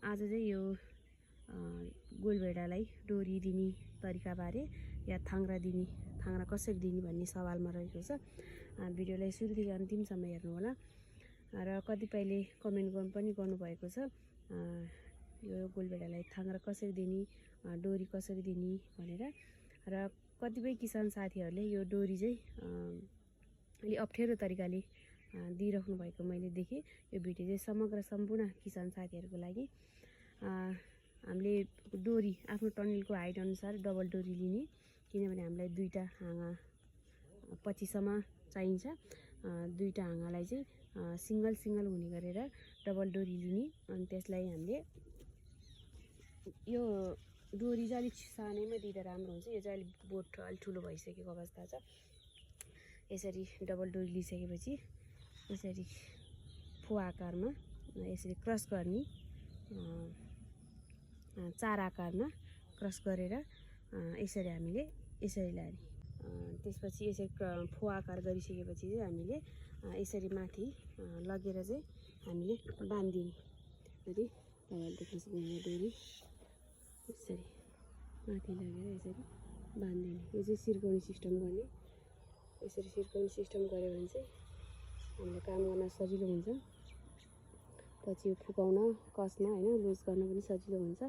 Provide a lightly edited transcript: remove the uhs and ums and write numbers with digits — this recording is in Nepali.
आज चाहिँ यो गोलभेडालाई डोरी दिने तरिकाबारे या थाङ्ग्रा कसरी दिने भन्ने सवालमा रहेको छ। भिडियोलाई सुरुदेखि अन्तिमसम्म हेर्नुहोला र कतिपयले कमेन्ट पनि गर्नुभएको छ यो गोलभेडालाई थाङ्ग्रा कसरी दिने, डोरी कसरी दिने भनेर। र कतिपय किसान साथीहरूले यो डोरी चाहिँ अलि अप्ठ्यारो तरिकाले दिइराख्नु भएको मैले देखेँ। यो भिडियो चाहिँ समग्र सम्पूर्ण किसान साथीहरूको लागि। हामीले डोरी आफ्नो टन्नेलको हाइट अनुसार डबल डोरी लिने, किनभने हामीलाई दुईवटा हाँगा 25सम्म चाहिन्छ। दुईवटा हाँगालाई चाहिँ सिङ्गल हुने गरेर डबल डोरी लिने। अनि त्यसलाई हामीले यो डोरी चाहिँ अलिक सानैमा दिँदा राम्रो हुन्छ। यो चाहिँ अलिक बोट अलिक ठुलो भइसकेको अवस्था छ। यसरी डबल डोरी लिइसकेपछि यसरी फो आकारमा यसरी क्रस गर्ने, चार आकारमा क्रस गरेर यसरी हामीले यसरी लाने। त्यसपछि यसरी फो आकार गरिसकेपछि चाहिँ हामीले यसरी माथि लगेर चाहिँ हामीले बाँधिदिने। फेरि तपाईँले देख्न सक्नुहुन्छ डोरी यसरी माथि लगेर यसरी बाँधिदिने। यो चाहिँ सिर्काउने सिस्टम गर्ने। यसरी सिर्काउने सिस्टम गऱ्यो भने चाहिँ हामीलाई काम गर्न सजिलो हुन्छ। पछि यो फुकाउन, कस्न हैन लुज गर्न पनि सजिलो हुन्छ।